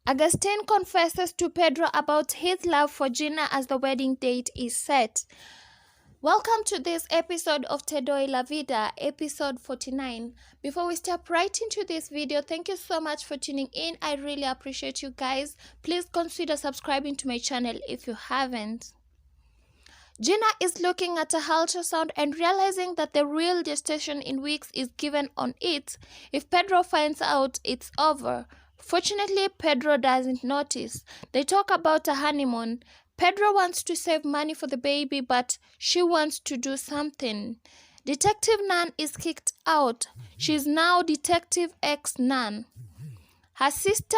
Agustin confesses to Pedro about his love for Gina as the wedding date is set. Welcome to this episode of Te Doy La Vida, episode 49. Before we step right into this video, thank you so much for tuning in. I really appreciate you guys. Please consider subscribing to my channel if you haven't. Gina is looking at a ultrasound and realizing that the real gestation in weeks is given on it. If Pedro finds out, it's over. Fortunately, Pedro doesn't notice. They talk about a honeymoon. Pedro wants to save money for the baby, but she wants to do something. Detective Nan is kicked out. She's now Detective X Nan. Her sister,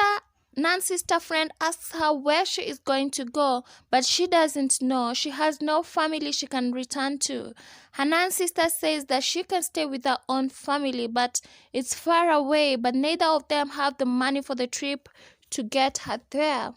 Nan's sister friend, asks her where she is going to go, but she doesn't know. She has no family she can return to. Her Nan's sister says that she can stay with her own family, but it's far away, but neither of them have the money for the trip to get her there.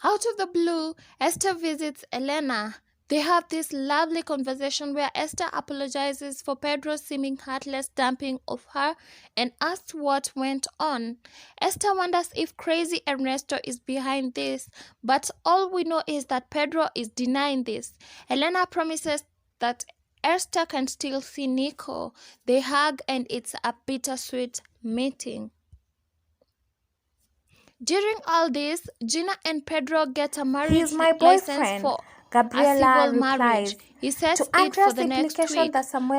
Out of the blue, Esther visits Elena. They have this lovely conversation where Esther apologizes for Pedro's seeming heartless dumping of her and asks what went on. Esther wonders if crazy Ernesto is behind this, but all we know is that Pedro is denying this. Elena promises that Esther can still see Nico. They hug and it's a bittersweet meeting. During all this, Gina and Pedro get a marriage license for Gabriela a civil marriage. He says it for the next week.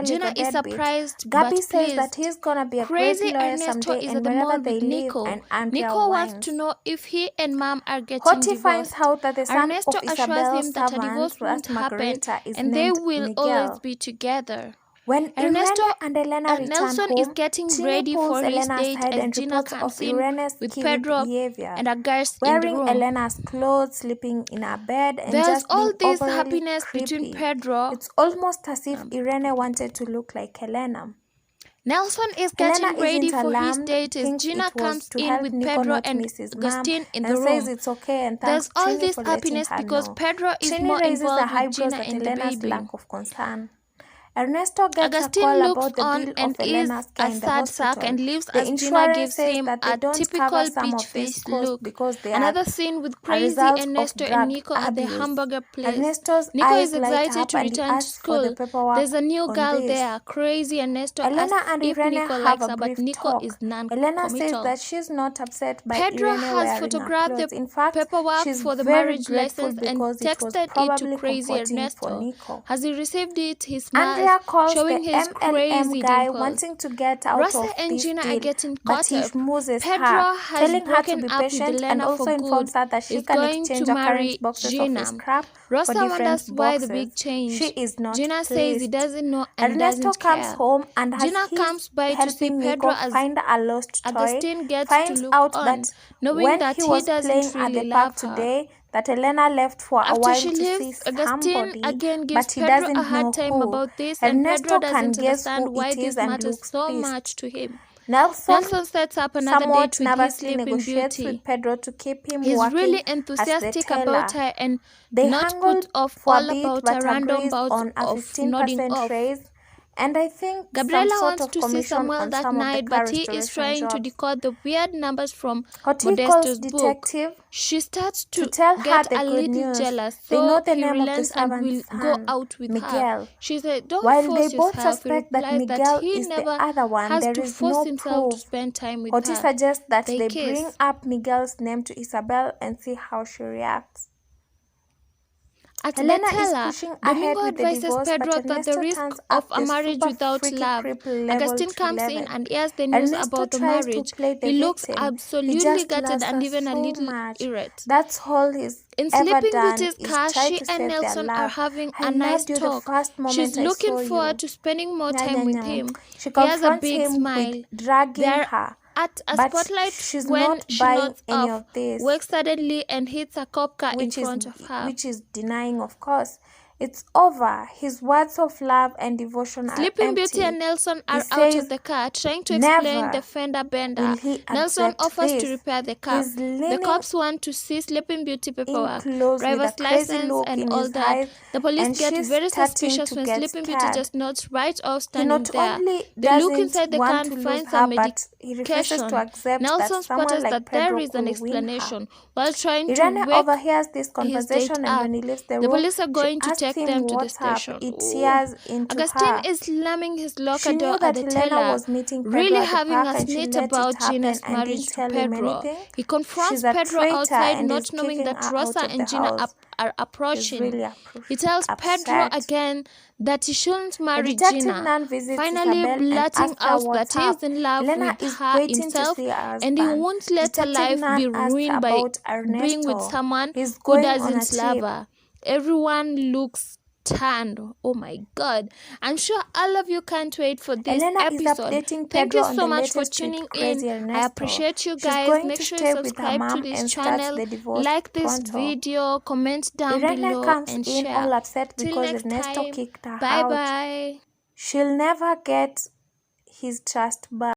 Gina is surprised, Gabi but says that he's gonna be a crazy great lawyer Ernesto someday, is and at the wherever mall they with live, Nico. and Andrea Nico wants whines. to know if he and Mom are getting Hoti divorced. finds out that the son Ernesto of assures Isabel's him that a divorce servant, won't happen, Margarita, is and they named will always Miguel. be together. When Ernesto Irene and Elena return Nelson is home, getting Tini ready pulls for his Elena's date head as and Gina reports comes of in Irene's with kiwi Pedro behavior. and a girls in the Wearing room. Elena's clothes, sleeping in her bed, and There's just all being this overly happiness creepy. between Pedro. It's almost as if Irene wanted to look like Elena. Nelson is getting Elena ready isn't for his alarmed, date as thinks Gina it was comes to in help with Nico, Pedro not and Mrs. Mom, Agustin in the and says room. it's okay and There's thanks all Trini this for letting happiness her because know. Pedro is Trini more raises her involved with eyebrows Gina at and the Elena's baby. lack of concern. Ernesto gets a Agustin call looks about the on bill and of is Elena's a care in the sad sack hospital. and leaves The as Gina insurance gives says him that they a don't cover typical some peach of this face cost look. because they Another are scene with a crazy result of Ernesto and drug Nico at the abuse. hamburger place. Ernesto's Nico eyes is light excited up to and he return to asks for the school. paperwork There's a new on girl this. there. Crazy Ernesto Elena asks and if Irene Nico have likes a her, but brief Nico talk. is Elena says non-committal. that she's not upset by Pedro Irene has wearing her photographed clothes. the In fact, paperwork she's for the very marriage grateful license and because it was texted it to probably crazy comforting for Ernesto. Nico. As he received it, he smiles, Andrea calls showing the his MLM crazy guy dimples. wanting to get out Rosa of and this Gina are deal, getting but caught he up. schmoozes her, Pedro has telling her to broken be up with patient and Elena also for informs good. her that she He's can going to exchange her current marry boxes of his Gina. crap for Rosa different wonders why the big boxes. change. She is not Gina says he pleased. doesn't know and Ernesto doesn't comes care. home and as Gina he's comes by to see helping Pedro Nico as find a lost toy, Agustin gets to finds look out on, that knowing when that he he was doesn't playing at really the love park her. today, that Elena left for a After while she to see leaves, Agustin somebody, again gives but he Pedro a doesn't know hard time who. about this, and Ernesto Pedro can doesn't guess who understand why it is this and matters looks so pissed. much to him. Nelson Nelson sets up another somewhat date with his nervously sleeping negotiates beauty. with Pedro to keep him He's working really as the enthusiastic teller. about her and They not haggled put off for a all bit about but a random agrees bout on a of nodding 15% off. raise and I think some Gabriela sort wants of to see commission Samuel on that some of the night, car but he is restoration trying to jobs. decode the weird numbers from Hoti calls Modesto's book. detective She starts to to tell her get the a good little news. jealous, They know so the he name of the relents and will servant's go son, out with her. Miguel. She said, "Don't While force they both yourself." He suspect that replies that Miguel he is the never other one, has there to is force no himself to proof. spend time with Hoti her. suggests that They they kiss. bring up Miguel's name to Isabel and see how she reacts. At Elena is Betela, pushing ahead Domingo with the advises divorce, Pedro but that the Ernesto risk turns of up a the marriage super without freaky love. creep level Agustin to comes in 11. and hears the news Ernesto about the tries to marriage. play the He looks victim. He absolutely just gutted loves and her even a so little much. irate. That's all he's In ever Sleeping done Beauty's is car, try she to and save their Nelson are love. having I a nice loved you the talk. first moment She's I looking saw forward you. to spending more Nya, time nya, with nya. him. She He has a confronts big him smile. with dragging They're her, at a but spotlight she's when not she buying nods any off, of this, wakes suddenly and hits a cop car in which is front of her. which is denying, of course. It's over. His words of love and devotion are Sleeping Beauty empty. and Nelson He are out says, of the car trying to explain never the fender bender. will he Nelson accept offers to this. repair the car. He's The leaning cops want to see Sleeping Beauty in paperwork, close with a driver's crazy license, look and in all his that. eyes, The police and get she's very starting suspicious to when get Sleeping Beauty scared. just nods right off He standing not there. only They look doesn't inside the car want and to lose find her, some but he refuses to medication. accept Nelson that someone spotters like that there Pedro is an could win her. explanation while trying to Irene wake overhears this his date conversation, and up. when he leaves the The room, police are she going to asks take him them to the what's up. station. It Ooh. tears into Augustine her. is slamming his locker She door knew at that the Helena teller, was meeting Pedro really at the having park, a and she snit let about it happen Gina's and marriage didn't to tell him Pedro. anything. He confronts She's a Pedro traitor outside, and not is knowing kicking that her Rosa out of and the Gina house. are He's approaching. really He tells Pedro upset. again that he shouldn't The marry detective Gina, Nan visits finally Isabel and blurting asks her out what's that he is up. in love Helena with is her waiting to himself see her and he husband. won't let her Detective life Nan be asks ruined by about being with Ernesto. someone He's who going on a doesn't love trip. her. Everyone looks tanned. Oh my god. I'm sure all of you can't wait for this Helena is episode. updating Thank Pedro you on so the much for latest tuning with crazy in. Ernesto. I appreciate you She's guys. going Make to sure stay you with her subscribe to mom this and starts channel, the divorce like this pronto. video, comment down Irene below comes and in share. all upset Till because next Ernesto time, kicked her bye out. bye. She'll never get his trust back.